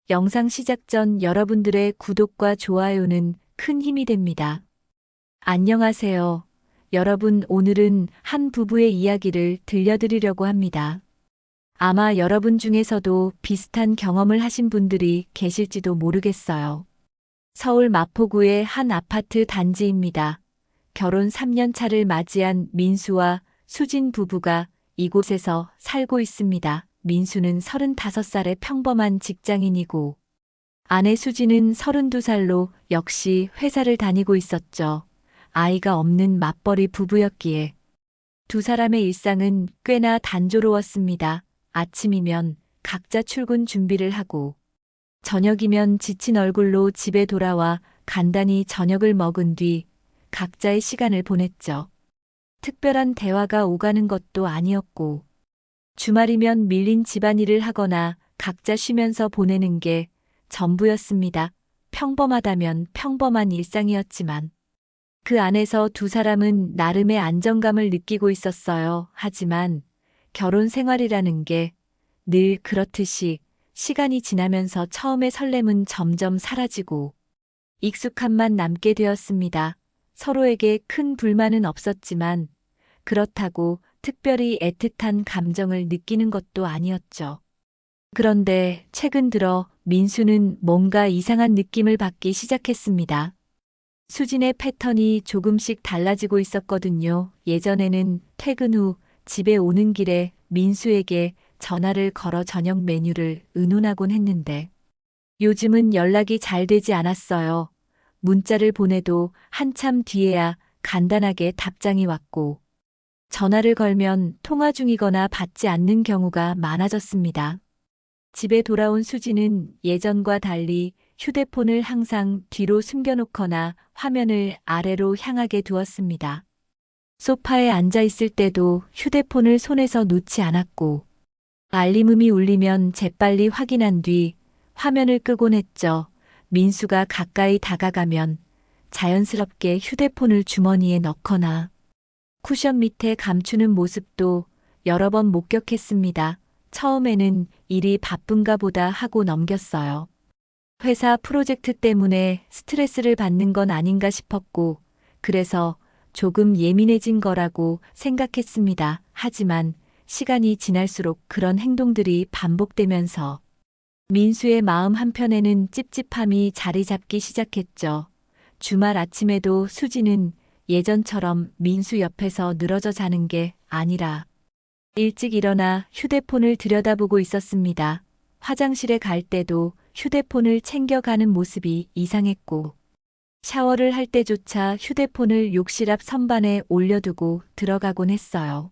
영상 시작 전 여러분들의 구독과 좋아요는 큰 힘이 됩니다. 안녕하세요. 여러분, 오늘은 한 부부의 이야기를 들려드리려고 합니다. 아마 여러분 중에서도 비슷한 경험을 하신 분들이 계실지도 모르겠어요. 서울 마포구의 한 아파트 단지입니다. 결혼 3년 차를 맞이한 민수와 수진 부부가 이곳에서 살고 있습니다. 민수는 35살의 평범한 직장인이고 아내 수진은 32살로 역시 회사를 다니고 있었죠. 아이가 없는 맞벌이 부부였기에 두 사람의 일상은 꽤나 단조로웠습니다. 아침이면 각자 출근 준비를 하고 저녁이면 지친 얼굴로 집에 돌아와 간단히 저녁을 먹은 뒤 각자의 시간을 보냈죠. 특별한 대화가 오가는 것도 아니었고 주말이면 밀린 집안일을 하거나 각자 쉬면서 보내는 게 전부였습니다. 평범하다면 평범한 일상이었지만 그 안에서 두 사람은 나름의 안정감을 느끼고 있었어요. 하지만 결혼 생활이라는 게 늘 그렇듯이 시간이 지나면서 처음의 설렘은 점점 사라지고 익숙함만 남게 되었습니다. 서로에게 큰 불만은 없었지만 그렇다고 특별히 애틋한 감정을 느끼는 것도 아니었죠. 그런데 최근 들어 민수는 뭔가 이상한 느낌을 받기 시작했습니다. 수진의 패턴이 조금씩 달라지고 있었거든요. 예전에는 퇴근 후 집에 오는 길에 민수에게 전화를 걸어 저녁 메뉴를 의논하곤 했는데 요즘은 연락이 잘 되지 않았어요. 문자를 보내도 한참 뒤에야 간단하게 답장이 왔고 전화를 걸면 통화 중이거나 받지 않는 경우가 많아졌습니다. 집에 돌아온 수지는 예전과 달리 휴대폰을 항상 뒤로 숨겨놓거나 화면을 아래로 향하게 두었습니다. 소파에 앉아 있을 때도 휴대폰을 손에서 놓지 않았고 알림음이 울리면 재빨리 확인한 뒤 화면을 끄곤 했죠. 민수가 가까이 다가가면 자연스럽게 휴대폰을 주머니에 넣거나 쿠션 밑에 감추는 모습도 여러 번 목격했습니다. 처음에는 일이 바쁜가 보다 하고 넘겼어요. 회사 프로젝트 때문에 스트레스를 받는 건 아닌가 싶었고, 그래서 조금 예민해진 거라고 생각했습니다. 하지만 시간이 지날수록 그런 행동들이 반복되면서 민수의 마음 한편에는 찝찝함이 자리 잡기 시작했죠. 주말 아침에도 수지는 예전처럼 민수 옆에서 늘어져 자는 게 아니라 일찍 일어나 휴대폰을 들여다보고 있었습니다. 화장실에 갈 때도 휴대폰을 챙겨가는 모습이 이상했고 샤워를 할 때조차 휴대폰을 욕실 앞 선반에 올려두고 들어가곤 했어요.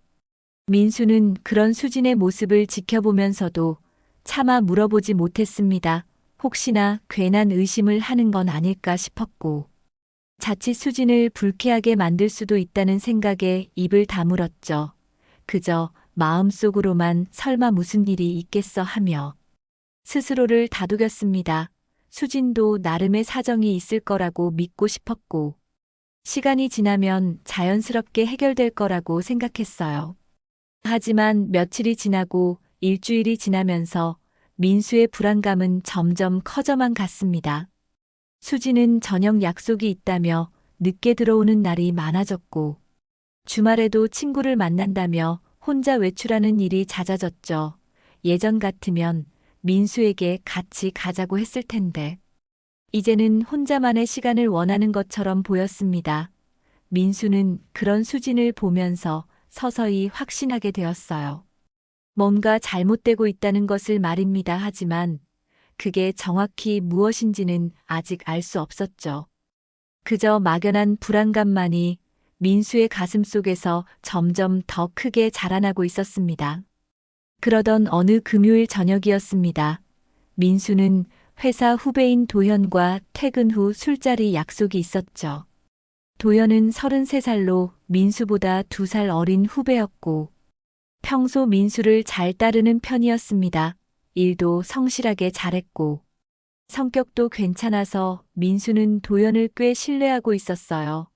민수는 그런 수진의 모습을 지켜보면서도 차마 물어보지 못했습니다. 혹시나 괜한 의심을 하는 건 아닐까 싶었고 자칫 수진을 불쾌하게 만들 수도 있다는 생각에 입을 다물었죠. 그저 마음속으로만 설마 무슨 일이 있겠어 하며 스스로를 다독였습니다. 수진도 나름의 사정이 있을 거라고 믿고 싶었고 시간이 지나면 자연스럽게 해결될 거라고 생각했어요. 하지만 며칠이 지나고 일주일이 지나면서 민수의 불안감은 점점 커져만 갔습니다. 수지는 저녁 약속이 있다며 늦게 들어오는 날이 많아졌고 주말에도 친구를 만난다며 혼자 외출하는 일이 잦아졌죠. 예전 같으면 민수에게 같이 가자고 했을 텐데 이제는 혼자만의 시간을 원하는 것처럼 보였습니다. 민수는 그런 수진을 보면서 서서히 확신하게 되었어요. 뭔가 잘못되고 있다는 것을 말입니다. 하지만 그게 정확히 무엇인지는 아직 알 수 없었죠. 그저 막연한 불안감만이 민수의 가슴 속에서 점점 더 크게 자라나고 있었습니다. 그러던 어느 금요일 저녁이었습니다. 민수는 회사 후배인 도현과 퇴근 후 술자리 약속이 있었죠. 도현은 33살로 민수보다 2살 어린 후배였고 평소 민수를 잘 따르는 편이었습니다. 일도 성실하게 잘했고 성격도 괜찮아서 민수는 도현을 꽤 신뢰하고 있었어요.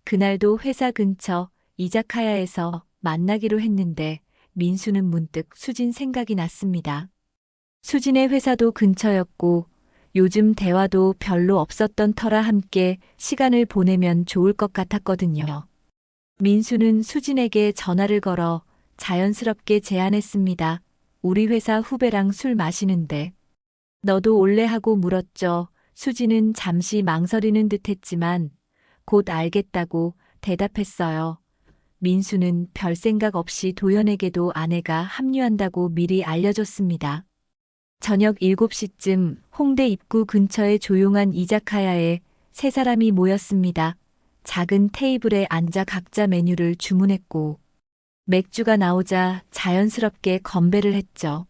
그날도 회사 근처 이자카야에서 만나기로 했는데 민수는 문득 수진 생각이 났습니다. 수진의 회사도 근처였고 요즘 대화도 별로 없었던 터라 함께 시간을 보내면 좋을 것 같았거든요. 민수는 수진에게 전화를 걸어 자연스럽게 제안했습니다. 우리 회사 후배랑 술 마시는데 너도 올래 하고 물었죠. 수진은 잠시 망설이는 듯 했지만 곧 알겠다고 대답했어요. 민수는 별 생각 없이 도연에게도 아내가 합류한다고 미리 알려줬습니다. 저녁 7시쯤 홍대 입구 근처의 조용한 이자카야에 세 사람이 모였습니다. 작은 테이블에 앉아 각자 메뉴를 주문했고 맥주가 나오자 자연스럽게 건배를 했죠.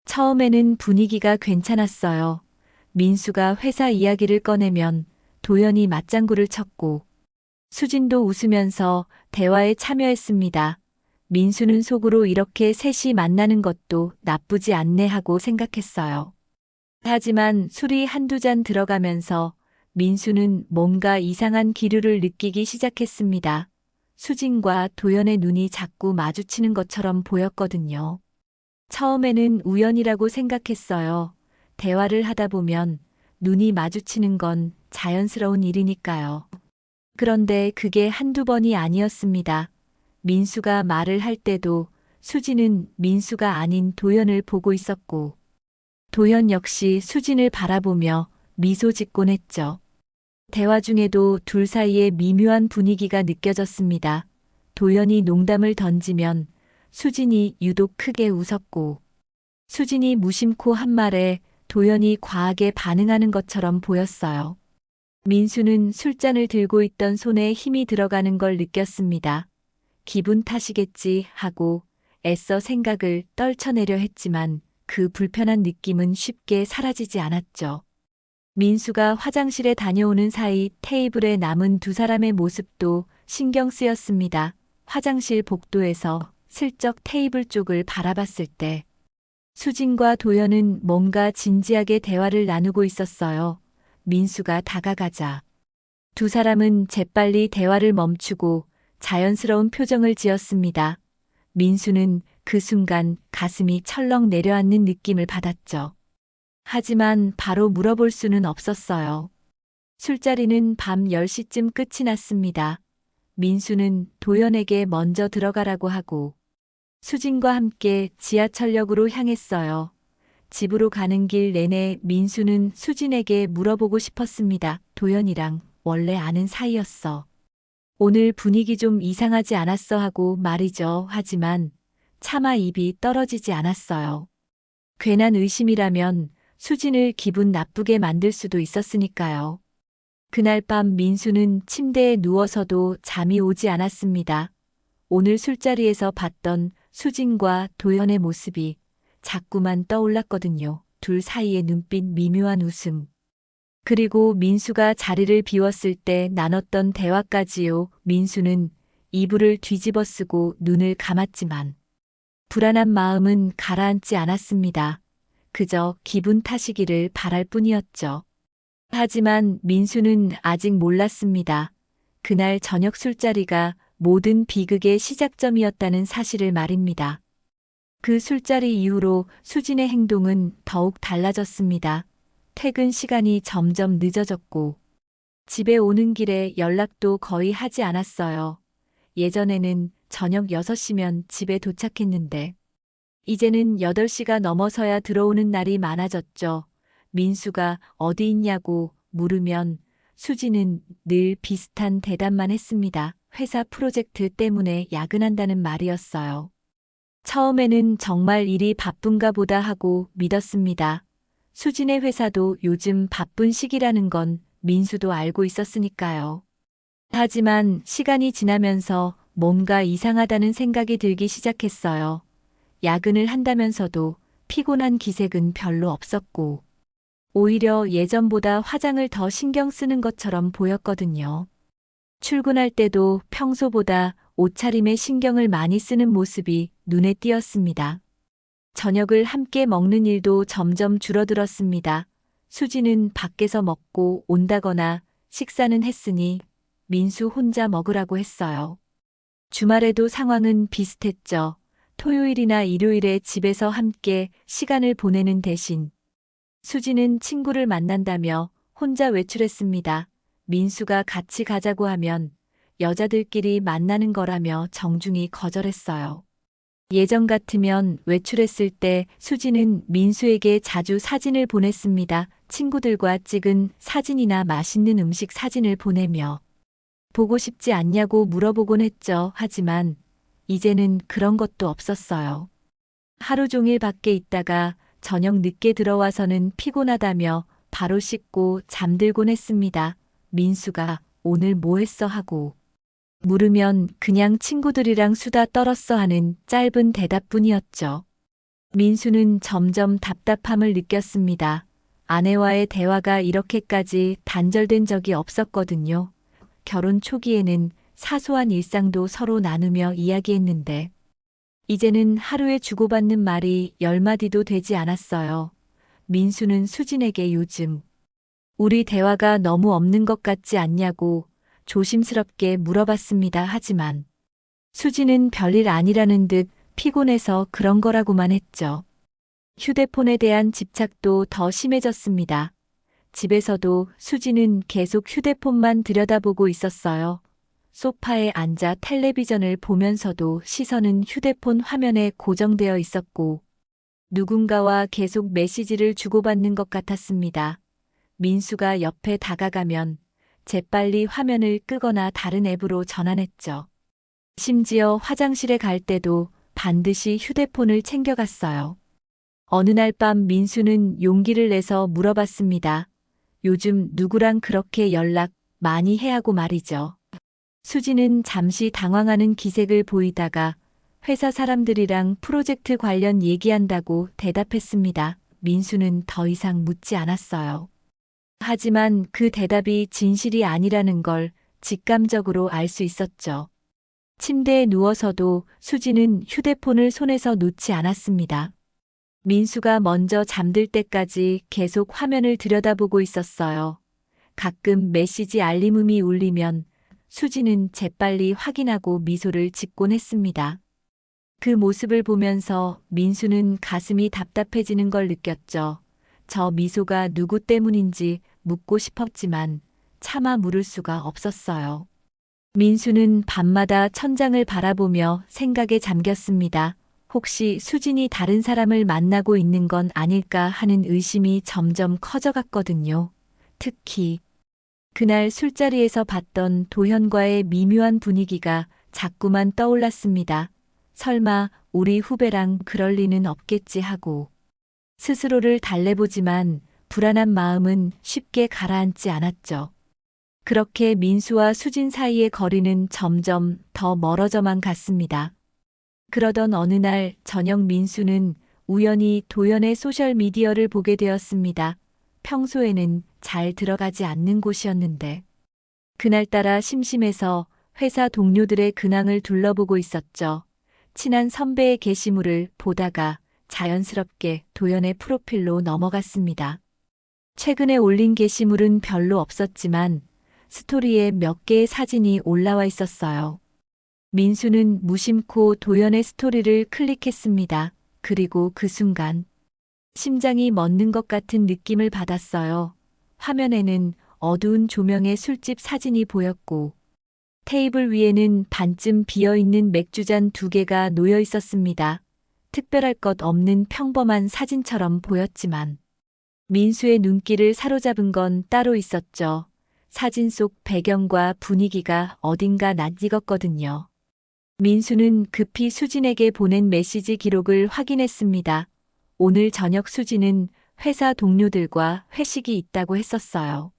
처음에는 분위기가 괜찮았어요. 민수가 회사 이야기를 꺼내면 도연이 맞장구를 쳤고 수진도 웃으면서 대화에 참여했습니다. 민수는 속으로 이렇게 셋이 만나는 것도 나쁘지 않네 하고 생각했어요. 하지만 술이 한두 잔 들어가면서 민수는 뭔가 이상한 기류를 느끼기 시작했습니다. 수진과 도연의 눈이 자꾸 마주치는 것처럼 보였거든요. 처음에는 우연이라고 생각했어요. 대화를 하다 보면 눈이 마주치는 건 자연스러운 일이니까요. 그런데 그게 한두 번이 아니었습니다. 민수가 말을 할 때도 수진은 민수가 아닌 도연을 보고 있었고 도연 역시 수진을 바라보며 미소 짓곤 했죠. 대화 중에도 둘 사이에 미묘한 분위기가 느껴졌습니다. 도연이 농담을 던지면 수진이 유독 크게 웃었고 수진이 무심코 한 말에 도연이 과하게 반응하는 것처럼 보였어요. 민수는 술잔을 들고 있던 손에 힘이 들어가는 걸 느꼈습니다. 기분 탓이겠지 하고 애써 생각을 떨쳐내려 했지만 그 불편한 느낌은 쉽게 사라지지 않았죠. 민수가 화장실에 다녀오는 사이 테이블에 남은 두 사람의 모습도 신경 쓰였습니다. 화장실 복도에서 슬쩍 테이블 쪽을 바라봤을 때 수진과 도연은 뭔가 진지하게 대화를 나누고 있었어요. 민수가 다가가자 두 사람은 재빨리 대화를 멈추고 자연스러운 표정을 지었습니다. 민수는 그 순간 가슴이 철렁 내려앉는 느낌을 받았죠. 하지만 바로 물어볼 수는 없었어요. 술자리는 밤 10시쯤 끝이 났습니다. 민수는 도연에게 먼저 들어가라고 하고 수진과 함께 지하철역으로 향했어요. 집으로 가는 길 내내 민수는 수진에게 물어보고 싶었습니다. 도연이랑 원래 아는 사이였어. 오늘 분위기 좀 이상하지 않았어 하고 말이죠. 하지만 차마 입이 떨어지지 않았어요. 괜한 의심이라면 수진을 기분 나쁘게 만들 수도 있었으니까요. 그날 밤 민수는 침대에 누워서도 잠이 오지 않았습니다. 오늘 술자리에서 봤던 수진과 도연의 모습이 자꾸만 떠올랐거든요. 둘 사이의 눈빛 미묘한 웃음. 그리고 민수가 자리를 비웠을 때 나눴던 대화까지요. 민수는 이불을 뒤집어 쓰고 눈을 감았지만 불안한 마음은 가라앉지 않았습니다. 그저 기분 탓이기를 바랄 뿐이었죠. 하지만 민수는 아직 몰랐습니다. 그날 저녁 술자리가 모든 비극의 시작점이었다는 사실을 말입니다. 그 술자리 이후로 수진의 행동은 더욱 달라졌습니다. 퇴근 시간이 점점 늦어졌고 집에 오는 길에 연락도 거의 하지 않았어요. 예전에는 저녁 6시면 집에 도착했는데 이제는 8시가 넘어서야 들어오는 날이 많아졌죠. 민수가 어디 있냐고 물으면 수지는 늘 비슷한 대답만 했습니다. 회사 프로젝트 때문에 야근한다는 말이었어요. 처음에는 정말 일이 바쁜가 보다 하고 믿었습니다. 수진의 회사도 요즘 바쁜 시기라는 건 민수도 알고 있었으니까요. 하지만 시간이 지나면서 뭔가 이상하다는 생각이 들기 시작했어요. 야근을 한다면서도 피곤한 기색은 별로 없었고 오히려 예전보다 화장을 더 신경 쓰는 것처럼 보였거든요. 출근할 때도 평소보다 옷차림에 신경을 많이 쓰는 모습이 눈에 띄었습니다. 저녁을 함께 먹는 일도 점점 줄어들었습니다. 수지는 밖에서 먹고 온다거나 식사는 했으니 민수 혼자 먹으라고 했어요. 주말에도 상황은 비슷했죠. 토요일이나 일요일에 집에서 함께 시간을 보내는 대신 수지는 친구를 만난다며 혼자 외출했습니다. 민수가 같이 가자고 하면 여자들끼리 만나는 거라며 정중히 거절했어요. 예전 같으면 외출했을 때 수지는 민수에게 자주 사진을 보냈습니다. 친구들과 찍은 사진이나 맛있는 음식 사진을 보내며 보고 싶지 않냐고 물어보곤 했죠. 하지만 이제는 그런 것도 없었어요. 하루 종일 밖에 있다가 저녁 늦게 들어와서는 피곤하다며 바로 씻고 잠들곤 했습니다. 민수가 오늘 뭐 했어 하고 물으면 그냥 친구들이랑 수다 떨었어 하는 짧은 대답뿐이었죠. 민수는 점점 답답함을 느꼈습니다. 아내와의 대화가 이렇게까지 단절된 적이 없었거든요. 결혼 초기에는 사소한 일상도 서로 나누며 이야기했는데 이제는 하루에 주고받는 말이 10마디도 되지 않았어요. 민수는 수진에게 요즘 우리 대화가 너무 없는 것 같지 않냐고 조심스럽게 물어봤습니다. 하지만 수지는 별일 아니라는 듯 피곤해서 그런 거라고만 했죠. 휴대폰에 대한 집착도 더 심해졌습니다. 집에서도 수지는 계속 휴대폰만 들여다보고 있었어요. 소파에 앉아 텔레비전을 보면서도 시선은 휴대폰 화면에 고정되어 있었고 누군가와 계속 메시지를 주고받는 것 같았습니다. 민수가 옆에 다가가면 재빨리 화면을 끄거나 다른 앱으로 전환했죠. 심지어 화장실에 갈 때도 반드시 휴대폰을 챙겨갔어요. 어느 날 밤 민수는 용기를 내서 물어봤습니다. 요즘 누구랑 그렇게 연락 많이 해 하고 말이죠. 수지는 잠시 당황하는 기색을 보이다가 회사 사람들이랑 프로젝트 관련 얘기한다고 대답했습니다. 민수는 더 이상 묻지 않았어요. 하지만 그 대답이 진실이 아니라는 걸 직감적으로 알 수 있었죠. 침대에 누워서도 수지는 휴대폰을 손에서 놓지 않았습니다. 민수가 먼저 잠들 때까지 계속 화면을 들여다보고 있었어요. 가끔 메시지 알림음이 울리면 수지는 재빨리 확인하고 미소를 짓곤 했습니다. 그 모습을 보면서 민수는 가슴이 답답해지는 걸 느꼈죠. 저 미소가 누구 때문인지 묻고 싶었지만 차마 물을 수가 없었어요. 민수는 밤마다 천장을 바라보며 생각에 잠겼습니다. 혹시 수진이 다른 사람을 만나고 있는 건 아닐까 하는 의심이 점점 커져갔거든요. 특히 그날 술자리에서 봤던 도현과의 미묘한 분위기가 자꾸만 떠올랐습니다. 설마 우리 후배랑 그럴 리는 없겠지 하고 스스로를 달래보지만 불안한 마음은 쉽게 가라앉지 않았죠. 그렇게 민수와 수진 사이의 거리는 점점 더 멀어져만 갔습니다. 그러던 어느 날 저녁 민수는 우연히 도연의 소셜미디어를 보게 되었습니다. 평소에는 잘 들어가지 않는 곳이었는데 그날따라 심심해서 회사 동료들의 근황을 둘러보고 있었죠. 친한 선배의 게시물을 보다가 자연스럽게 도연의 프로필로 넘어갔습니다. 최근에 올린 게시물은 별로 없었지만 스토리에 몇 개의 사진이 올라와 있었어요. 민수는 무심코 도연의 스토리를 클릭했습니다. 그리고 그 순간 심장이 멎는 것 같은 느낌을 받았어요. 화면에는 어두운 조명의 술집 사진이 보였고 테이블 위에는 반쯤 비어있는 맥주잔 2개가 놓여 있었습니다. 특별할 것 없는 평범한 사진처럼 보였지만 민수의 눈길을 사로잡은 건 따로 있었죠. 사진 속 배경과 분위기가 어딘가 낯익었거든요. 민수는 급히 수진에게 보낸 메시지 기록을 확인했습니다. 오늘 저녁 수진은 회사 동료들과 회식이 있다고 했었어요.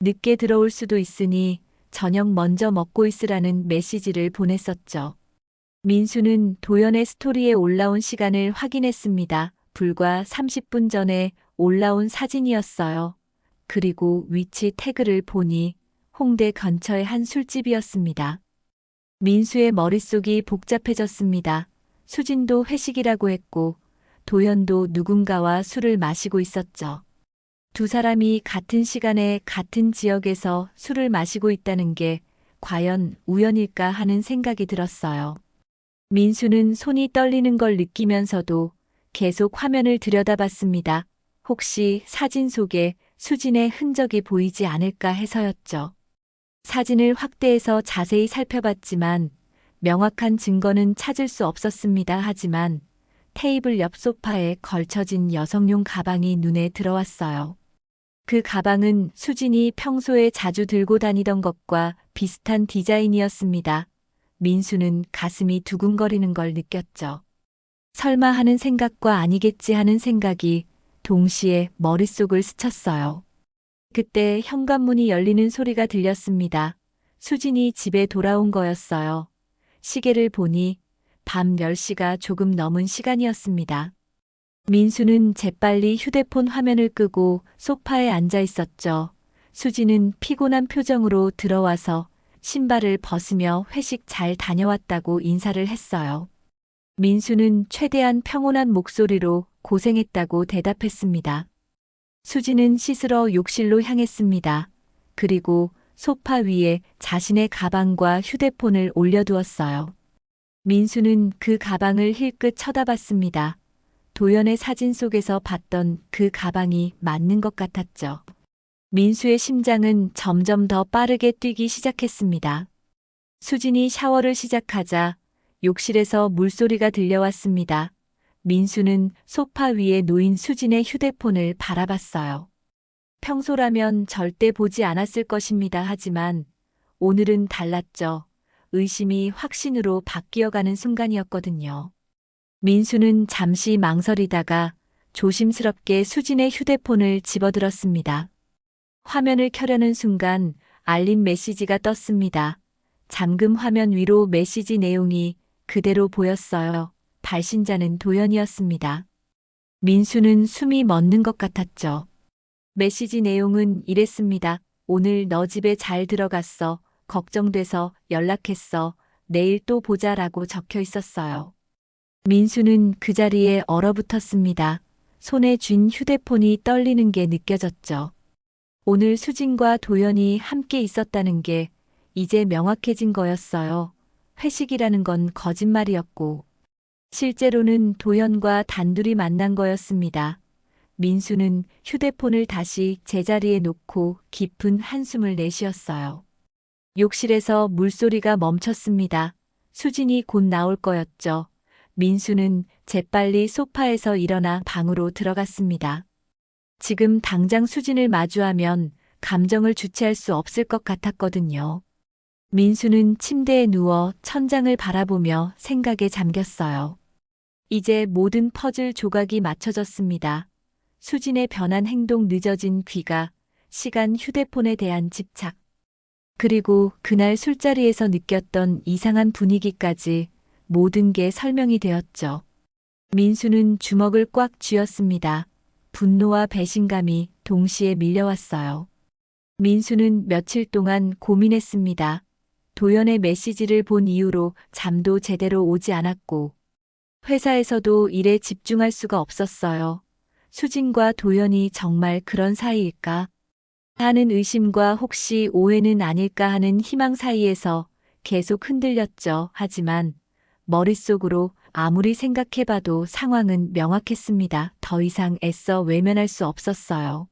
늦게 들어올 수도 있으니 저녁 먼저 먹고 있으라는 메시지를 보냈었죠. 민수는 도연의 스토리에 올라온 시간을 확인했습니다. 불과 30분 전에 올라온 사진이었어요. 그리고 위치 태그를 보니 홍대 근처의 한 술집이었습니다. 민수의 머릿속이 복잡해졌습니다. 수진도 회식이라고 했고 도연도 누군가와 술을 마시고 있었죠. 두 사람이 같은 시간에 같은 지역에서 술을 마시고 있다는 게 과연 우연일까 하는 생각이 들었어요. 민수는 손이 떨리는 걸 느끼면서도 계속 화면을 들여다봤습니다. 혹시 사진 속에 수진의 흔적이 보이지 않을까 해서였죠. 사진을 확대해서 자세히 살펴봤지만 명확한 증거는 찾을 수 없었습니다. 하지만 테이블 옆 소파에 걸쳐진 여성용 가방이 눈에 들어왔어요. 그 가방은 수진이 평소에 자주 들고 다니던 것과 비슷한 디자인이었습니다. 민수는 가슴이 두근거리는 걸 느꼈죠. 설마 하는 생각과 아니겠지 하는 생각이 동시에 머릿속을 스쳤어요. 그때 현관문이 열리는 소리가 들렸습니다. 수진이 집에 돌아온 거였어요. 시계를 보니 밤 10시가 조금 넘은 시간이었습니다. 민수는 재빨리 휴대폰 화면을 끄고 소파에 앉아 있었죠. 수진은 피곤한 표정으로 들어와서 신발을 벗으며 회식 잘 다녀왔다고 인사를 했어요. 민수는 최대한 평온한 목소리로 고생했다고 대답했습니다. 수진은 씻으러 욕실로 향했습니다. 그리고 소파 위에 자신의 가방과 휴대폰을 올려두었어요. 민수는 그 가방을 힐끗 쳐다봤습니다. 도연의 사진 속에서 봤던 그 가방이 맞는 것 같았죠. 민수의 심장은 점점 더 빠르게 뛰기 시작했습니다. 수진이 샤워를 시작하자 욕실에서 물소리가 들려왔습니다. 민수는 소파 위에 놓인 수진의 휴대폰을 바라봤어요. 평소라면 절대 보지 않았을 것입니다. 하지만 오늘은 달랐죠. 의심이 확신으로 바뀌어가는 순간이었거든요. 민수는 잠시 망설이다가 조심스럽게 수진의 휴대폰을 집어들었습니다. 화면을 켜려는 순간 알림 메시지가 떴습니다. 잠금 화면 위로 메시지 내용이 그대로 보였어요. 발신자는 도연이었습니다. 민수는 숨이 멎는 것 같았죠. 메시지 내용은 이랬습니다. 오늘 너 집에 잘 들어갔어. 걱정돼서 연락했어. 내일 또 보자라고 적혀 있었어요. 민수는 그 자리에 얼어붙었습니다. 손에 쥔 휴대폰이 떨리는 게 느껴졌죠. 오늘 수진과 도연이 함께 있었다는 게 이제 명확해진 거였어요. 회식이라는 건 거짓말이었고 실제로는 도연과 단둘이 만난 거였습니다. 민수는 휴대폰을 다시 제자리에 놓고 깊은 한숨을 내쉬었어요. 욕실에서 물소리가 멈췄습니다. 수진이 곧 나올 거였죠. 민수는 재빨리 소파에서 일어나 방으로 들어갔습니다. 지금 당장 수진을 마주하면 감정을 주체할 수 없을 것 같았거든요. 민수는 침대에 누워 천장을 바라보며 생각에 잠겼어요. 이제 모든 퍼즐 조각이 맞춰졌습니다. 수진의 변한 행동, 늦어진 귀가, 시간, 휴대폰에 대한 집착. 그리고 그날 술자리에서 느꼈던 이상한 분위기까지 모든 게 설명이 되었죠. 민수는 주먹을 꽉 쥐었습니다. 분노와 배신감이 동시에 밀려왔어요. 민수는 며칠 동안 고민했습니다. 도연의 메시지를 본 이후로 잠도 제대로 오지 않았고 회사에서도 일에 집중할 수가 없었어요. 수진과 도연이 정말 그런 사이일까 하는 의심과 혹시 오해는 아닐까 하는 희망 사이에서 계속 흔들렸죠. 하지만 머릿속으로 아무리 생각해봐도 상황은 명확했습니다. 더 이상 애써 외면할 수 없었어요.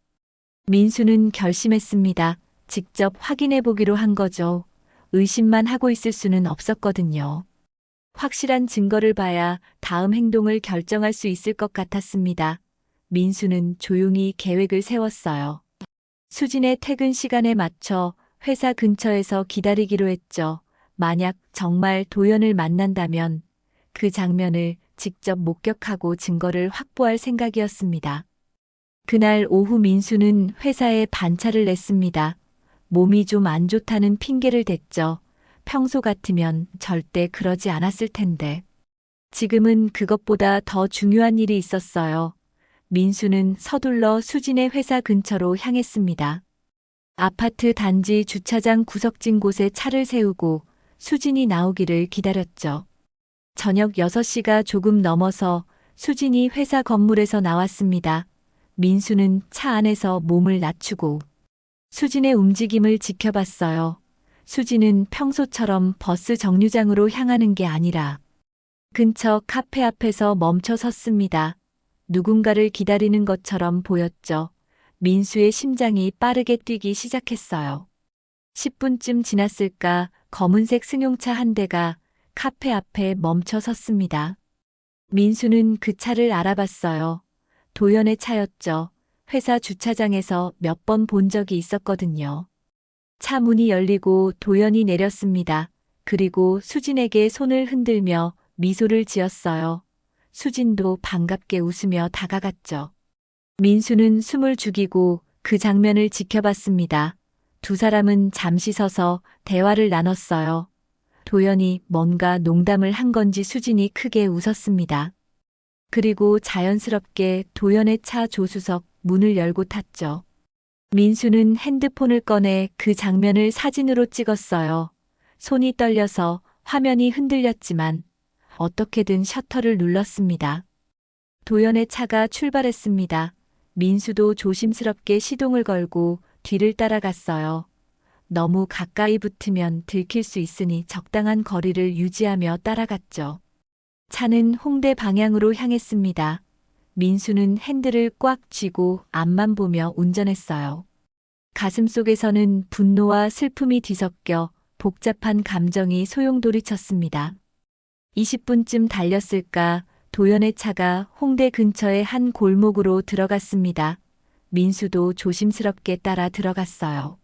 민수는 결심했습니다. 직접 확인해보기로 한 거죠. 의심만 하고 있을 수는 없었거든요. 확실한 증거를 봐야 다음 행동을 결정할 수 있을 것 같았습니다. 민수는 조용히 계획을 세웠어요. 수진의 퇴근 시간에 맞춰 회사 근처에서 기다리기로 했죠. 만약 정말 도연을 만난다면 그 장면을 직접 목격하고 증거를 확보할 생각이었습니다. 그날 오후 민수는 회사에 반차를 냈습니다. 몸이 좀 안 좋다는 핑계를 댔죠. 평소 같으면 절대 그러지 않았을 텐데. 지금은 그것보다 더 중요한 일이 있었어요. 민수는 서둘러 수진의 회사 근처로 향했습니다. 아파트 단지 주차장 구석진 곳에 차를 세우고 수진이 나오기를 기다렸죠. 저녁 6시가 조금 넘어서 수진이 회사 건물에서 나왔습니다. 민수는 차 안에서 몸을 낮추고 수진의 움직임을 지켜봤어요. 수진은 평소처럼 버스 정류장으로 향하는 게 아니라 근처 카페 앞에서 멈춰 섰습니다. 누군가를 기다리는 것처럼 보였죠. 민수의 심장이 빠르게 뛰기 시작했어요. 10분쯤 지났을까 검은색 승용차 한 대가 카페 앞에 멈춰 섰습니다. 민수는 그 차를 알아봤어요. 도연의 차였죠. 회사 주차장에서 몇 번 본 적이 있었거든요. 차 문이 열리고 도연이 내렸습니다. 그리고 수진에게 손을 흔들며 미소를 지었어요. 수진도 반갑게 웃으며 다가갔죠. 민수는 숨을 죽이고 그 장면을 지켜봤습니다. 두 사람은 잠시 서서 대화를 나눴어요. 도연이 뭔가 농담을 한 건지 수진이 크게 웃었습니다. 그리고 자연스럽게 도연의 차 조수석 문을 열고 탔죠. 민수는 핸드폰을 꺼내 그 장면을 사진으로 찍었어요. 손이 떨려서 화면이 흔들렸지만 어떻게든 셔터를 눌렀습니다. 도연의 차가 출발했습니다. 민수도 조심스럽게 시동을 걸고 뒤를 따라갔어요. 너무 가까이 붙으면 들킬 수 있으니 적당한 거리를 유지하며 따라갔죠. 차는 홍대 방향으로 향했습니다. 민수는 핸들을 꽉 쥐고 앞만 보며 운전했어요. 가슴속에서는 분노와 슬픔이 뒤섞여 복잡한 감정이 소용돌이쳤습니다. 20분쯤 달렸을까 도연의 차가 홍대 근처의 한 골목으로 들어갔습니다. 민수도 조심스럽게 따라 들어갔어요.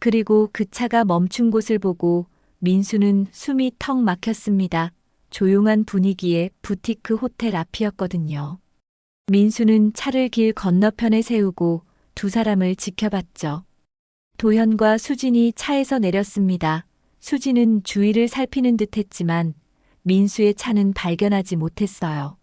그리고 그 차가 멈춘 곳을 보고 민수는 숨이 턱 막혔습니다. 조용한 분위기의 부티크 호텔 앞이었거든요. 민수는 차를 길 건너편에 세우고 두 사람을 지켜봤죠. 도현과 수진이 차에서 내렸습니다. 수진은 주위를 살피는 듯 했지만 민수의 차는 발견하지 못했어요.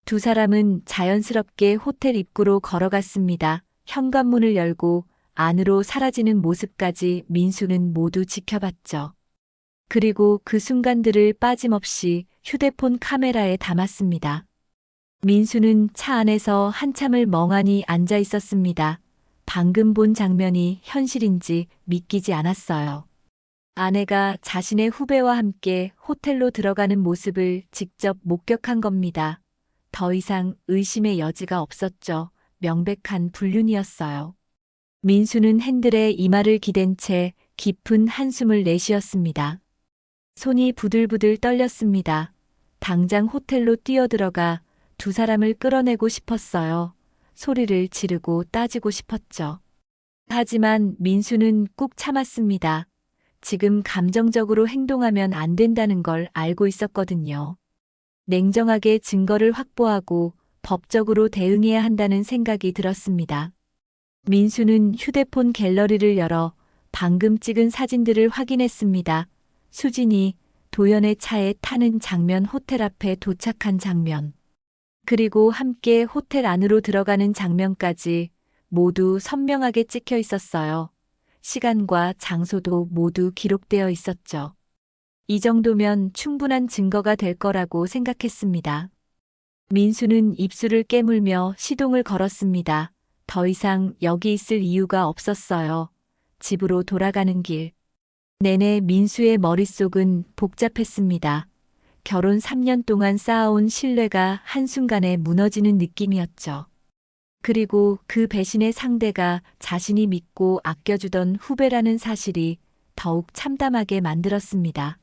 두 사람은 자연스럽게 호텔 입구로 걸어갔습니다. 현관문을 열고 안으로 사라지는 모습까지 민수는 모두 지켜봤죠. 그리고 그 순간들을 빠짐없이 휴대폰 카메라에 담았습니다. 민수는 차 안에서 한참을 멍하니 앉아 있었습니다. 방금 본 장면이 현실인지 믿기지 않았어요. 아내가 자신의 후배와 함께 호텔로 들어가는 모습을 직접 목격한 겁니다. 더 이상 의심의 여지가 없었죠. 명백한 불륜이었어요. 민수는 핸들에 이마를 기댄 채 깊은 한숨을 내쉬었습니다. 손이 부들부들 떨렸습니다. 당장 호텔로 뛰어들어가 두 사람을 끌어내고 싶었어요. 소리를 지르고 따지고 싶었죠. 하지만 민수는 꾹 참았습니다. 지금 감정적으로 행동하면 안 된다는 걸 알고 있었거든요. 냉정하게 증거를 확보하고 법적으로 대응해야 한다는 생각이 들었습니다. 민수는 휴대폰 갤러리를 열어 방금 찍은 사진들을 확인했습니다. 수진이 도연의 차에 타는 장면, 호텔 앞에 도착한 장면, 그리고 함께 호텔 안으로 들어가는 장면까지 모두 선명하게 찍혀 있었어요. 시간과 장소도 모두 기록되어 있었죠. 이 정도면 충분한 증거가 될 거라고 생각했습니다. 민수는 입술을 깨물며 시동을 걸었습니다. 더 이상 여기 있을 이유가 없었어요. 집으로 돌아가는 길 내내 민수의 머릿속은 복잡했습니다. 결혼 3년 동안 쌓아온 신뢰가 한순간에 무너지는 느낌이었죠. 그리고 그 배신의 상대가 자신이 믿고 아껴주던 후배라는 사실이 더욱 참담하게 만들었습니다.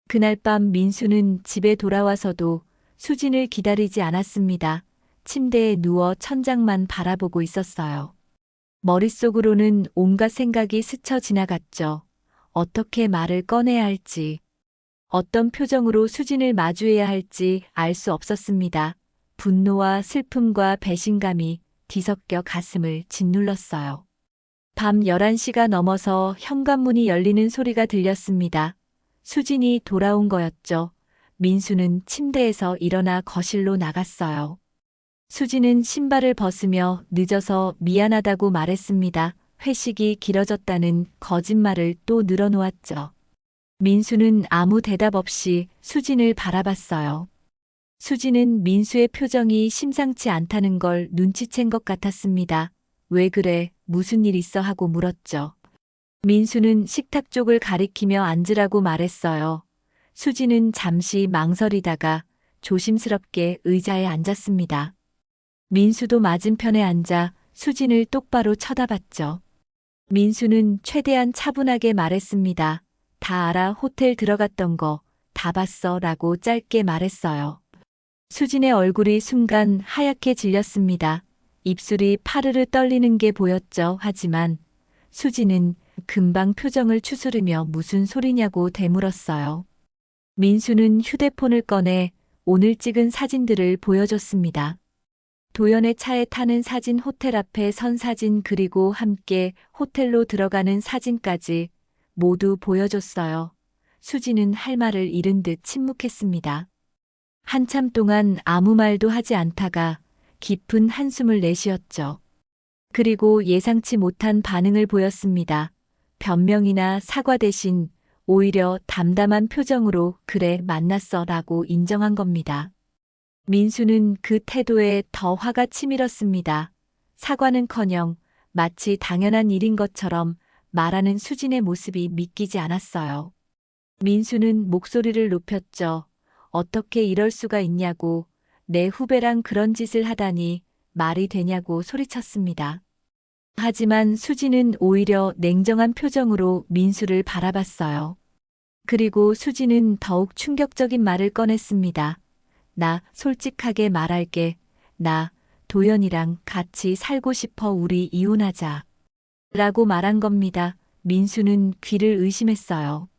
그날 밤 민수는 집에 돌아와서도 수진을 기다리지 않았습니다. 침대에 누워 천장만 바라보고 있었어요. 머릿속으로는 온갖 생각이 스쳐 지나갔죠. 어떻게 말을 꺼내야 할지, 어떤 표정으로 수진을 마주해야 할지 알 수 없었습니다. 분노와 슬픔과 배신감이 뒤섞여 가슴을 짓눌렀어요. 밤 11시가 넘어서 현관문이 열리는 소리가 들렸습니다. 수진이 돌아온 거였죠. 민수는 침대에서 일어나 거실로 나갔어요. 수진은 신발을 벗으며 늦어서 미안하다고 말했습니다. 회식이 길어졌다는 거짓말을 또 늘어놓았죠. 민수는 아무 대답 없이 수진을 바라봤어요. 수진은 민수의 표정이 심상치 않다는 걸 눈치챈 것 같았습니다. 왜 그래? 무슨 일 있어? 하고 물었죠. 민수는 식탁 쪽을 가리키며 앉으라고 말했어요. 수지는 잠시 망설이다가 조심스럽게 의자에 앉았습니다. 민수도 맞은편에 앉아 수진을 똑바로 쳐다봤죠. 민수는 최대한 차분하게 말했습니다. 다 알아, 호텔 들어갔던 거 다 봤어 라고 짧게 말했어요. 수진의 얼굴이 순간 하얗게 질렸습니다. 입술이 파르르 떨리는 게 보였죠. 하지만 수진은 금방 표정을 추스르며 무슨 소리냐고 되물었어요. 민수는 휴대폰을 꺼내 오늘 찍은 사진들을 보여줬습니다. 도연의 차에 타는 사진, 호텔 앞에 선 사진, 그리고 함께 호텔로 들어가는 사진까지 모두 보여줬어요. 수지는 할 말을 잃은 듯 침묵했습니다. 한참 동안 아무 말도 하지 않다가 깊은 한숨을 내쉬었죠. 그리고 예상치 못한 반응을 보였습니다. 변명이나 사과 대신 오히려 담담한 표정으로 그래, 만났어 라고 인정한 겁니다. 민수는 그 태도에 더 화가 치밀었습니다. 사과는커녕 마치 당연한 일인 것처럼 말하는 수진의 모습이 믿기지 않았어요. 민수는 목소리를 높였죠. 어떻게 이럴 수가 있냐고, 내 후배랑 그런 짓을 하다니 말이 되냐고 소리쳤습니다. 하지만 수진은 오히려 냉정한 표정으로 민수를 바라봤어요. 그리고 수진은 더욱 충격적인 말을 꺼냈습니다. 나 솔직하게 말할게. 나 도연이랑 같이 살고 싶어. 우리 이혼하자. 라고 말한 겁니다. 민수는 귀를 의심했어요.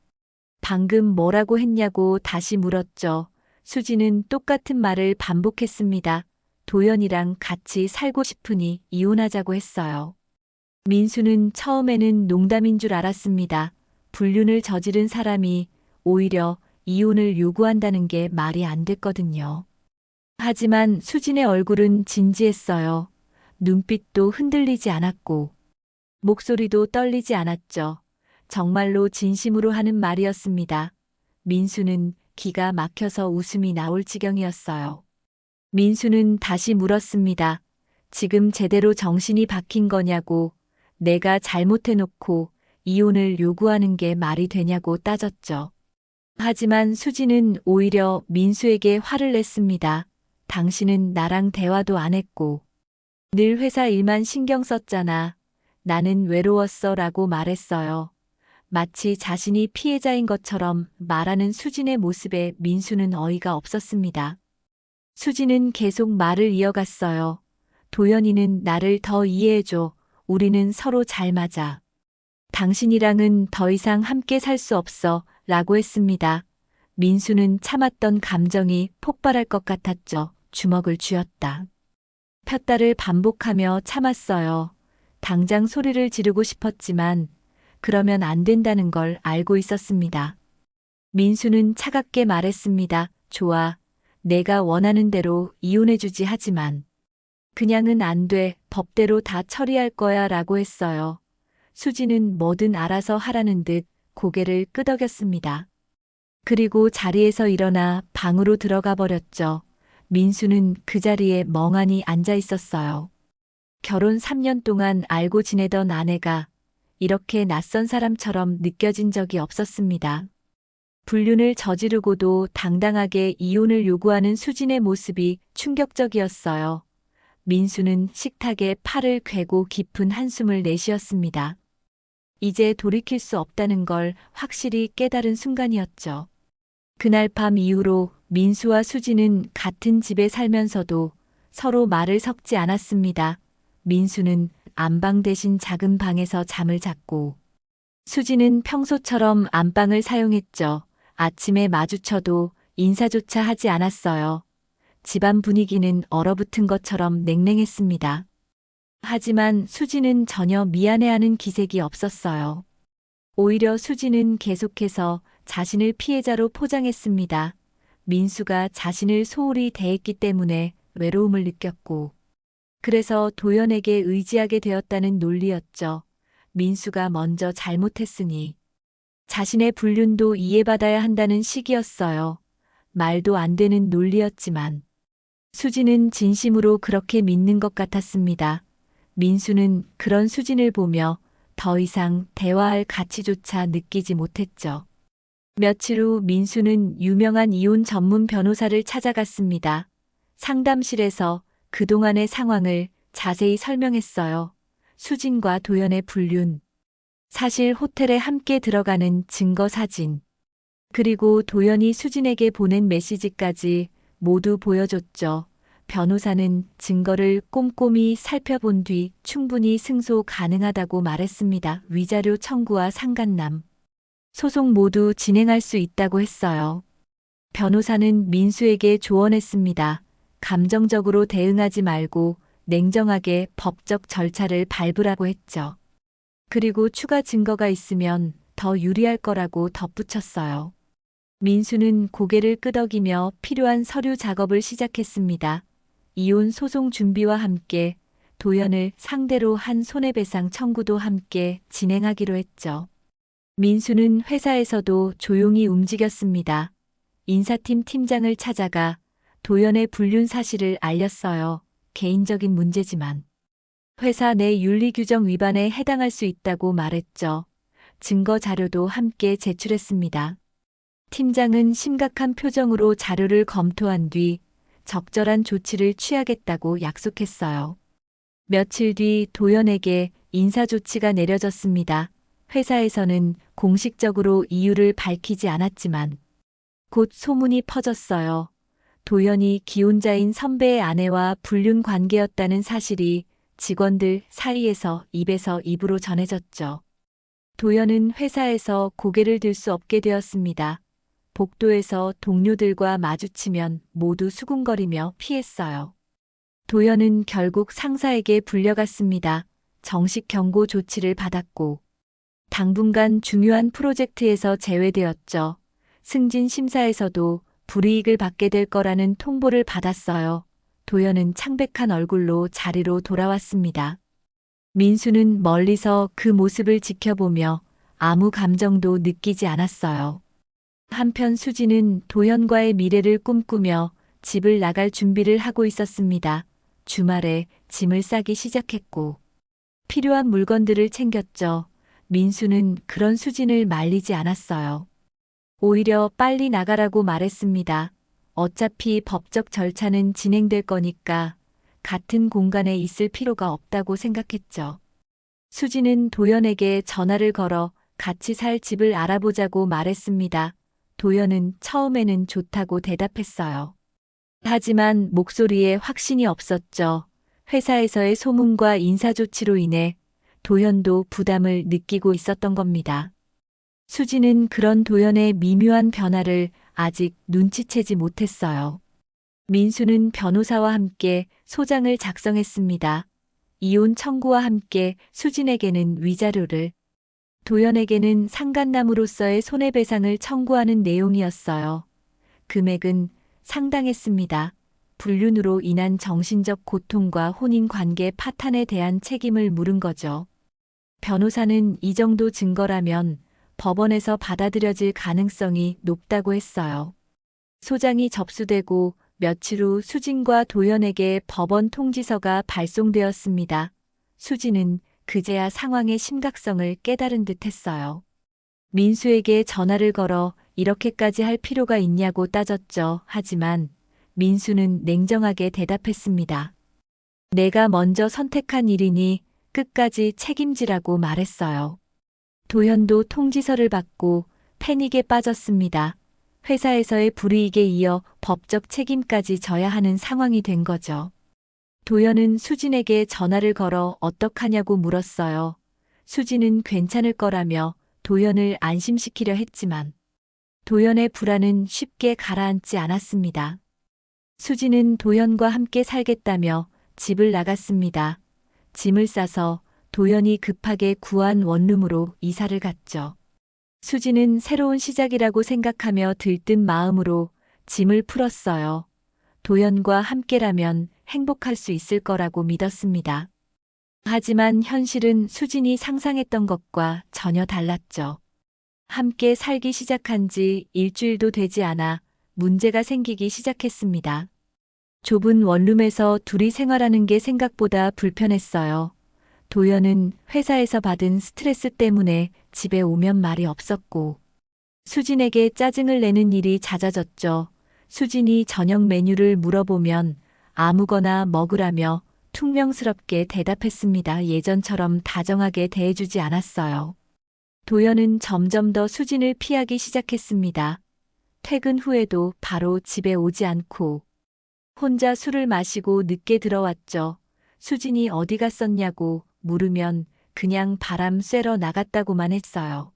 방금 뭐라고 했냐고 다시 물었죠. 수지는 똑같은 말을 반복했습니다. 도연이랑 같이 살고 싶으니 이혼하자고 했어요. 민수는 처음에는 농담인 줄 알았습니다. 불륜을 저지른 사람이 오히려 이혼을 요구한다는 게 말이 안 됐거든요. 하지만 수진의 얼굴은 진지했어요. 눈빛도 흔들리지 않았고 목소리도 떨리지 않았죠. 정말로 진심으로 하는 말이었습니다. 민수는 기가 막혀서 웃음이 나올 지경이었어요. 민수는 다시 물었습니다. 지금 제대로 정신이 박힌 거냐고, 내가 잘못해놓고 이혼을 요구하는 게 말이 되냐고 따졌죠. 하지만 수지는 오히려 민수에게 화를 냈습니다. 당신은 나랑 대화도 안 했고 늘 회사 일만 신경 썼잖아. 나는 외로웠어 라고 말했어요. 마치 자신이 피해자인 것처럼 말하는 수진의 모습에 민수는 어이가 없었습니다. 수진은 계속 말을 이어갔어요. 도연이는 나를 더 이해해줘. 우리는 서로 잘 맞아. 당신이랑은 더 이상 함께 살 수 없어 라고 했습니다. 민수는 참았던 감정이 폭발할 것 같았죠. 주먹을 쥐었다. 폈다를 반복하며 참았어요. 당장 소리를 지르고 싶었지만 그러면 안 된다는 걸 알고 있었습니다. 민수는 차갑게 말했습니다. 좋아. 내가 원하는 대로 이혼해주지. 하지만 그냥은 안 돼. 법대로 다 처리할 거야 라고 했어요. 수지는 뭐든 알아서 하라는 듯 고개를 끄덕였습니다. 그리고 자리에서 일어나 방으로 들어가 버렸죠. 민수는 그 자리에 멍하니 앉아 있었어요. 결혼 3년 동안 알고 지내던 아내가 이렇게 낯선 사람처럼 느껴진 적이 없었습니다. 불륜을 저지르고도 당당하게 이혼을 요구하는 수진의 모습이 충격적이었어요. 민수는 식탁에 팔을 괴고 깊은 한숨을 내쉬었습니다. 이제 돌이킬 수 없다는 걸 확실히 깨달은 순간이었죠. 그날 밤 이후로 민수와 수진은 같은 집에 살면서도 서로 말을 섞지 않았습니다. 민수는 안방 대신 작은 방에서 잠을 잤고 수지는 평소처럼 안방을 사용했죠. 아침에 마주쳐도 인사조차 하지 않았어요. 집안 분위기는 얼어붙은 것처럼 냉랭했습니다. 하지만 수지는 전혀 미안해하는 기색이 없었어요. 오히려 수지는 계속해서 자신을 피해자로 포장했습니다. 민수가 자신을 소홀히 대했기 때문에 외로움을 느꼈고 그래서 도연에게 의지하게 되었다는 논리였죠. 민수가 먼저 잘못했으니 자신의 불륜도 이해받아야 한다는 식이었어요. 말도 안 되는 논리였지만 수진은 진심으로 그렇게 믿는 것 같았습니다. 민수는 그런 수진을 보며 더 이상 대화할 가치조차 느끼지 못했죠. 며칠 후 민수는 유명한 이혼 전문 변호사를 찾아갔습니다. 상담실에서 그동안의 상황을 자세히 설명했어요. 수진과 도연의 불륜, 사실 호텔에 함께 들어가는 증거 사진, 그리고 도연이 수진에게 보낸 메시지까지 모두 보여줬죠. 변호사는 증거를 꼼꼼히 살펴본 뒤 충분히 승소 가능하다고 말했습니다. 위자료 청구와 상간남, 소송 모두 진행할 수 있다고 했어요. 변호사는 민수에게 조언했습니다. 감정적으로 대응하지 말고 냉정하게 법적 절차를 밟으라고 했죠. 그리고 추가 증거가 있으면 더 유리할 거라고 덧붙였어요. 민수는 고개를 끄덕이며 필요한 서류 작업을 시작했습니다. 이혼 소송 준비와 함께 도연을 상대로 한 손해배상 청구도 함께 진행하기로 했죠. 민수는 회사에서도 조용히 움직였습니다. 인사팀 팀장을 찾아가 도연의 불륜 사실을 알렸어요. 개인적인 문제지만 회사 내 윤리규정 위반에 해당할 수 있다고 말했죠. 증거 자료도 함께 제출했습니다. 팀장은 심각한 표정으로 자료를 검토한 뒤 적절한 조치를 취하겠다고 약속했어요. 며칠 뒤 도연에게 인사조치가 내려졌습니다. 회사에서는 공식적으로 이유를 밝히지 않았지만 곧 소문이 퍼졌어요. 도연이 기혼자인 선배의 아내와 불륜 관계였다는 사실이 직원들 사이에서 입에서 입으로 전해졌죠. 도연은 회사에서 고개를 들 수 없게 되었습니다. 복도에서 동료들과 마주치면 모두 수군거리며 피했어요. 도연은 결국 상사에게 불려갔습니다. 정식 경고 조치를 받았고 당분간 중요한 프로젝트에서 제외되었죠. 승진 심사에서도 불이익을 받게 될 거라는 통보를 받았어요. 도연은 창백한 얼굴로 자리로 돌아왔습니다. 민수는 멀리서 그 모습을 지켜보며 아무 감정도 느끼지 않았어요. 한편 수지는 도연과의 미래를 꿈꾸며 집을 나갈 준비를 하고 있었습니다. 주말에 짐을 싸기 시작했고 필요한 물건들을 챙겼죠. 민수는 그런 수진을 말리지 않았어요. 오히려 빨리 나가라고 말했습니다. 어차피 법적 절차는 진행될 거니까 같은 공간에 있을 필요가 없다고 생각했죠. 수지는 도연에게 전화를 걸어 같이 살 집을 알아보자고 말했습니다. 도연은 처음에는 좋다고 대답했어요. 하지만 목소리에 확신이 없었죠. 회사에서의 소문과 인사조치로 인해 도연도 부담을 느끼고 있었던 겁니다. 수지는 그런 도연의 미묘한 변화를 아직 눈치채지 못했어요. 민수는 변호사와 함께 소장을 작성했습니다. 이혼 청구와 함께 수진에게는 위자료를, 도연에게는 상간남으로서의 손해배상을 청구하는 내용이었어요. 금액은 상당했습니다. 불륜으로 인한 정신적 고통과 혼인관계 파탄에 대한 책임을 물은 거죠. 변호사는 이 정도 증거라면 법원에서 받아들여질 가능성이 높다고 했어요. 소장이 접수되고 며칠 후 수진과 도연에게 법원 통지서가 발송되었습니다. 수진은 그제야 상황의 심각성을 깨달은 듯 했어요. 민수에게 전화를 걸어 이렇게까지 할 필요가 있냐고 따졌죠. 하지만 민수는 냉정하게 대답했습니다. 내가 먼저 선택한 일이니 끝까지 책임지라고 말했어요. 도연도 통지서를 받고 패닉에 빠졌습니다. 회사에서의 불이익에 이어 법적 책임까지 져야 하는 상황이 된 거죠. 도연은 수진에게 전화를 걸어 어떡하냐고 물었어요. 수진은 괜찮을 거라며 도연을 안심시키려 했지만 도연의 불안은 쉽게 가라앉지 않았습니다. 수진은 도연과 함께 살겠다며 집을 나갔습니다. 짐을 싸서 도연이 급하게 구한 원룸으로 이사를 갔죠. 수진은 새로운 시작이라고 생각하며 들뜬 마음으로 짐을 풀었어요. 도연과 함께라면 행복할 수 있을 거라고 믿었습니다. 하지만 현실은 수진이 상상했던 것과 전혀 달랐죠. 함께 살기 시작한 지 일주일도 되지 않아 문제가 생기기 시작했습니다. 좁은 원룸에서 둘이 생활하는 게 생각보다 불편했어요. 도연은 회사에서 받은 스트레스 때문에 집에 오면 말이 없었고 수진에게 짜증을 내는 일이 잦아졌죠. 수진이 저녁 메뉴를 물어보면 아무거나 먹으라며 퉁명스럽게 대답했습니다. 예전처럼 다정하게 대해주지 않았어요. 도연은 점점 더 수진을 피하기 시작했습니다. 퇴근 후에도 바로 집에 오지 않고 혼자 술을 마시고 늦게 들어왔죠. 수진이 어디 갔었냐고 물으면 그냥 바람 쐬러 나갔다고만 했어요.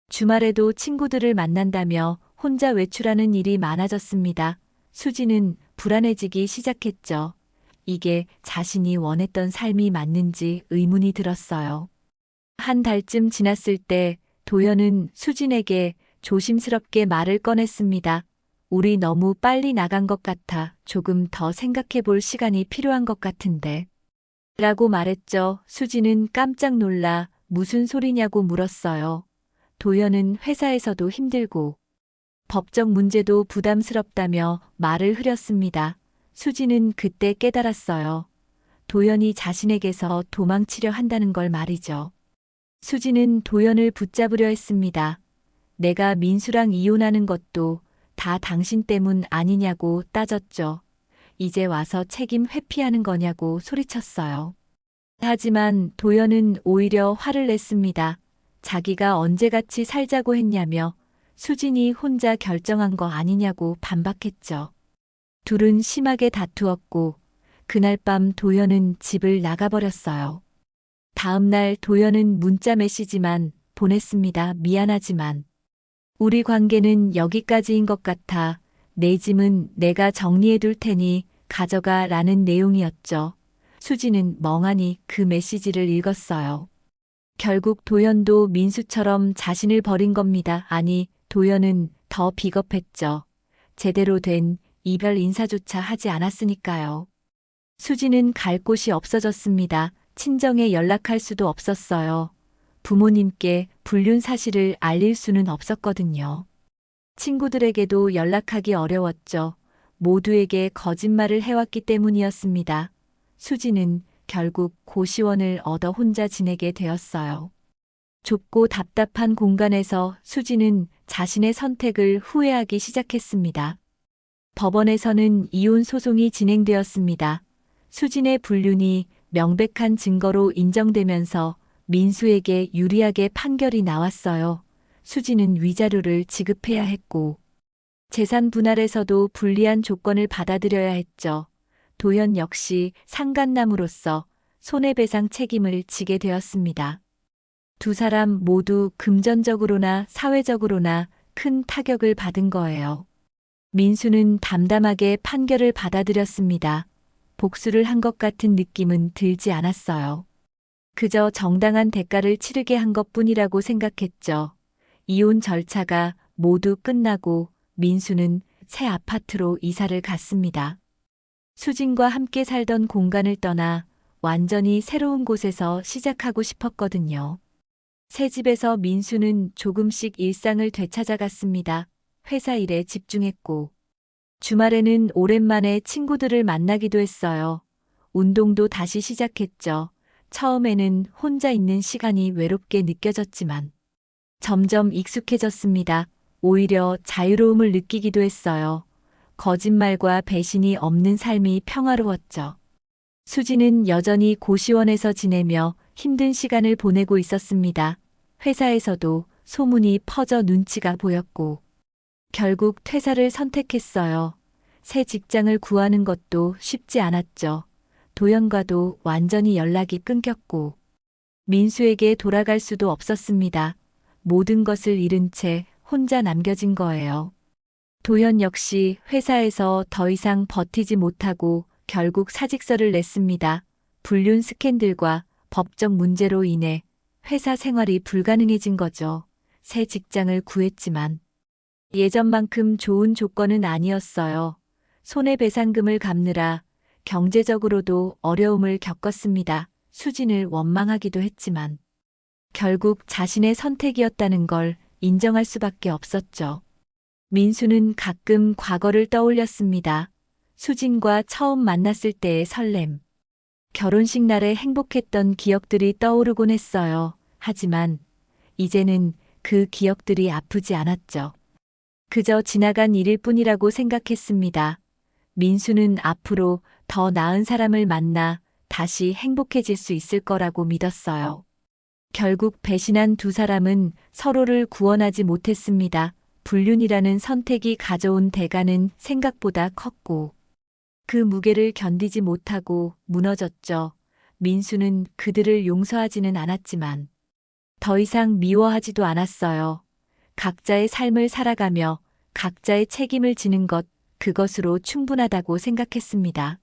주말에도 친구들을 만난다며 혼자 외출하는 일이 많아졌습니다. 수진은 불안해지기 시작했죠. 이게 자신이 원했던 삶이 맞는지 의문이 들었어요. 한 달쯤 지났을 때 도연은 수진에게 조심스럽게 말을 꺼냈습니다. 우리 너무 빨리 나간 것 같아. 조금 더 생각해 볼 시간이 필요한 것 같은데. 라고 말했죠. 수진은 깜짝 놀라 무슨 소리냐고 물었어요. 도연은 회사에서도 힘들고 법적 문제도 부담스럽다며 말을 흐렸습니다. 수진은 그때 깨달았어요. 도연이 자신에게서 도망치려 한다는 걸 말이죠. 수진은 도연을 붙잡으려 했습니다. 내가 민수랑 이혼하는 것도 다 당신 때문 아니냐고 따졌죠. 이제 와서 책임 회피하는 거냐고 소리쳤어요. 하지만 도연은 오히려 화를 냈습니다. 자기가 언제 같이 살자고 했냐며 수진이 혼자 결정한 거 아니냐고 반박했죠. 둘은 심하게 다투었고 그날 밤 도연은 집을 나가버렸어요. 다음 날 도연은 문자 메시지만 보냈습니다. 미안하지만 우리 관계는 여기까지인 것 같아. 내 짐은 내가 정리해 둘 테니 가져가 라는 내용이었죠. 수지는 멍하니 그 메시지를 읽었어요. 결국 도연도 민수처럼 자신을 버린 겁니다. 아니, 도연은 더 비겁했죠. 제대로 된 이별 인사조차 하지 않았으니까요. 수지는 갈 곳이 없어졌습니다. 친정에 연락할 수도 없었어요. 부모님께 불륜 사실을 알릴 수는 없었거든요. 친구들에게도 연락하기 어려웠죠. 모두에게 거짓말을 해왔기 때문이었습니다. 수지는 결국 고시원을 얻어 혼자 지내게 되었어요. 좁고 답답한 공간에서 수지는 자신의 선택을 후회하기 시작했습니다. 법원에서는 이혼 소송이 진행되었습니다. 수진의 불륜이 명백한 증거로 인정되면서 민수에게 유리하게 판결이 나왔어요. 수진은 위자료를 지급해야 했고 재산 분할에서도 불리한 조건을 받아들여야 했죠. 도연 역시 상간남으로서 손해배상 책임을 지게 되었습니다. 두 사람 모두 금전적으로나 사회적으로나 큰 타격을 받은 거예요. 민수는 담담하게 판결을 받아들였습니다. 복수를 한 것 같은 느낌은 들지 않았어요. 그저 정당한 대가를 치르게 한 것뿐이라고 생각했죠. 이혼 절차가 모두 끝나고 민수는 새 아파트로 이사를 갔습니다. 수진과 함께 살던 공간을 떠나 완전히 새로운 곳에서 시작하고 싶었거든요. 새 집에서 민수는 조금씩 일상을 되찾아갔습니다. 회사 일에 집중했고 주말에는 오랜만에 친구들을 만나기도 했어요. 운동도 다시 시작했죠. 처음에는 혼자 있는 시간이 외롭게 느껴졌지만 점점 익숙해졌습니다. 오히려 자유로움을 느끼기도 했어요. 거짓말과 배신이 없는 삶이 평화로웠죠. 수지는 여전히 고시원에서 지내며 힘든 시간을 보내고 있었습니다. 회사에서도 소문이 퍼져 눈치가 보였고 결국 퇴사를 선택했어요. 새 직장을 구하는 것도 쉽지 않았죠. 도연과도 완전히 연락이 끊겼고 민수에게 돌아갈 수도 없었습니다. 모든 것을 잃은 채 혼자 남겨진 거예요. 도연 역시 회사에서 더 이상 버티지 못하고 결국 사직서를 냈습니다. 불륜 스캔들과 법적 문제로 인해 회사 생활이 불가능해진 거죠. 새 직장을 구했지만 예전만큼 좋은 조건은 아니었어요. 손해배상금을 갚느라 경제적으로도 어려움을 겪었습니다. 수진을 원망하기도 했지만 결국 자신의 선택이었다는 걸 인정할 수밖에 없었죠. 민수는 가끔 과거를 떠올렸습니다. 수진과 처음 만났을 때의 설렘. 결혼식 날에 행복했던 기억들이 떠오르곤 했어요. 하지만 이제는 그 기억들이 아프지 않았죠. 그저 지나간 일일 뿐이라고 생각했습니다. 민수는 앞으로 더 나은 사람을 만나 다시 행복해질 수 있을 거라고 믿었어요. 결국 배신한 두 사람은 서로를 구원하지 못했습니다. 불륜이라는 선택이 가져온 대가는 생각보다 컸고 그 무게를 견디지 못하고 무너졌죠. 민수는 그들을 용서하지는 않았지만 더 이상 미워하지도 않았어요. 각자의 삶을 살아가며 각자의 책임을 지는 것, 그것으로 충분하다고 생각했습니다.